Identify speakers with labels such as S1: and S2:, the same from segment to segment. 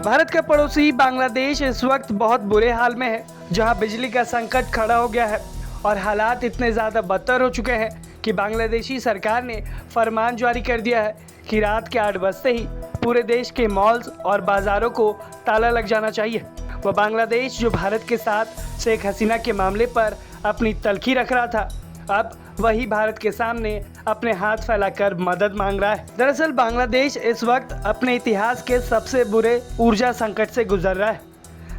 S1: भारत का पड़ोसी बांग्लादेश इस वक्त बहुत बुरे हाल में है, जहां बिजली का संकट खड़ा हो गया है और हालात इतने ज़्यादा बदतर हो चुके हैं कि बांग्लादेशी सरकार ने फरमान जारी कर दिया है कि रात के 8 बजते ही पूरे देश के मॉल्स और बाज़ारों को ताला लग जाना चाहिए। वह बांग्लादेश जो भारत के साथ शेख हसीना के मामले पर अपनी तल्खी रख रहा था, अब वही भारत के सामने अपने हाथ फैलाकर मदद मांग रहा है। दरअसल बांग्लादेश इस वक्त अपने इतिहास के सबसे बुरे ऊर्जा संकट से गुजर रहा है।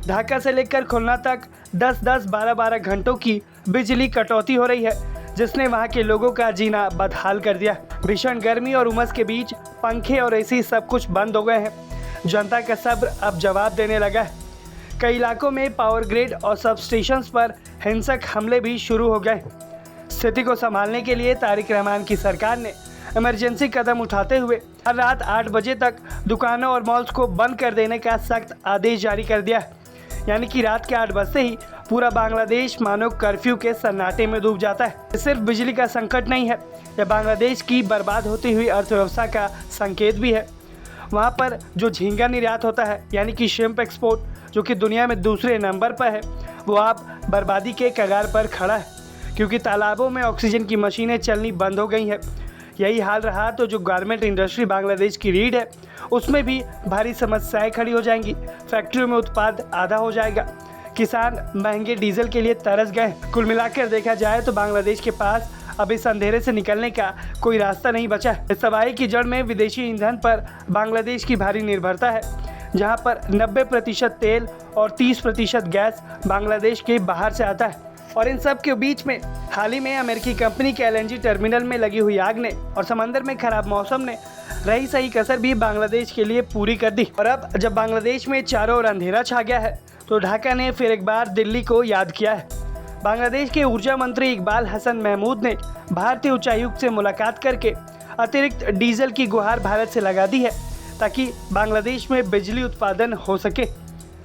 S1: ढाका से लेकर खुलना तक 10-10, 12-12 घंटों की बिजली कटौती हो रही है, जिसने वहां के लोगों का जीना बदहाल कर दिया। भीषण गर्मी और उमस के बीच पंखे और एसी सब कुछ बंद हो गए हैं। जनता का सब्र अब जवाब देने लगा है। कई इलाकों में पावर ग्रिड और सब स्टेशंस पर हिंसक हमले भी शुरू हो गए। स्थिति को संभालने के लिए तारिक रहमान की सरकार ने इमरजेंसी कदम उठाते हुए हर रात 8 बजे तक दुकानों और मॉल्स को बंद कर देने का सख्त आदेश जारी कर दिया है। यानी कि रात के 8 बजते ही पूरा बांग्लादेश मानो कर्फ्यू के सन्नाटे में डूब जाता है। सिर्फ बिजली का संकट नहीं है, यह बांग्लादेश की बर्बाद होती हुई अर्थव्यवस्था का संकेत भी है। वहाँ पर जो झींगा निर्यात होता है, यानी कि श्रिम्प एक्सपोर्ट, जो कि दुनिया में दूसरे नंबर पर है, वो अब बर्बादी के कगार पर खड़ा है, क्योंकि तालाबों में ऑक्सीजन की मशीनें चलनी बंद हो गई हैं। यही हाल रहा तो जो गारमेंट इंडस्ट्री बांग्लादेश की रीढ़ है, उसमें भी भारी समस्याएं खड़ी हो जाएंगी। फैक्ट्रियों में उत्पाद आधा हो जाएगा। किसान महंगे डीजल के लिए तरस गए। कुल मिलाकर देखा जाए तो बांग्लादेश के पास अब इस अंधेरे से निकलने का कोई रास्ता नहीं बचा है। इस तबाही की जड़ में विदेशी ईंधन पर बांग्लादेश की भारी निर्भरता है, जहाँ पर 90% तेल और 30% गैस बांग्लादेश के बाहर से आता है। और इन सब के बीच में हाल ही में अमेरिकी कंपनी के LNG टर्मिनल में लगी हुई आग ने और समंदर में खराब मौसम ने रही सही कसर भी बांग्लादेश के लिए पूरी कर दी। और अब जब बांग्लादेश में चारों ओर अंधेरा छा गया है, तो ढाका ने फिर एक बार दिल्ली को याद किया है। बांग्लादेश के ऊर्जा मंत्री इकबाल हसन महमूद ने भारतीय उच्चायुक्त से मुलाकात करके अतिरिक्त डीजल की गुहार भारत से लगा दी है, ताकि बांग्लादेश में बिजली उत्पादन हो सके।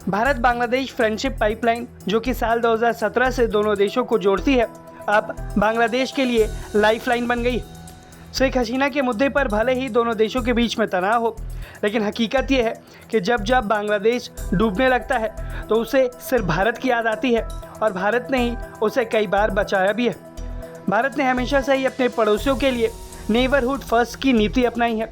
S1: भारत बांग्लादेश फ्रेंडशिप पाइपलाइन, जो कि साल 2017 से दोनों देशों को जोड़ती है, अब बांग्लादेश के लिए लाइफलाइन बन गई। शेख हसीना के मुद्दे पर भले ही दोनों देशों के बीच में तनाव हो, लेकिन हकीकत ये है कि जब जब बांग्लादेश डूबने लगता है तो उसे सिर्फ भारत की याद आती है, और भारत ने ही उसे कई बार बचाया भी है। भारत ने हमेशा से ही अपने पड़ोसियों के लिए नेबरहुड फर्स्ट की नीति अपनाई है।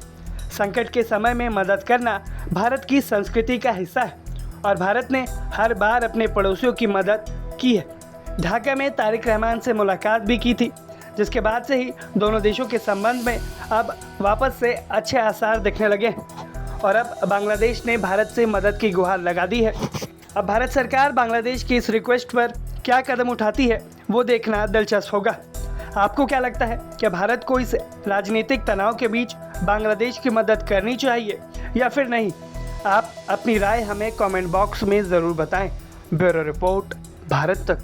S1: संकट के समय में मदद करना भारत की संस्कृति का हिस्सा है, और भारत ने हर बार अपने पड़ोसियों की मदद की है। ढाका में तारिक रहमान से मुलाकात भी की थी, जिसके बाद से ही दोनों देशों के संबंध में अब वापस से अच्छे आसार दिखने लगे हैं। और अब बांग्लादेश ने भारत से मदद की गुहार लगा दी है। अब भारत सरकार बांग्लादेश की इस रिक्वेस्ट पर क्या कदम उठाती है, वो देखना दिलचस्प होगा। आपको क्या लगता है, क्या भारत को इस राजनीतिक तनाव के बीच बांग्लादेश की मदद करनी चाहिए या फिर नहीं? आप अपनी राय हमें कमेंट बॉक्स में ज़रूर बताएं। ब्यूरो रिपोर्ट, भारत तक।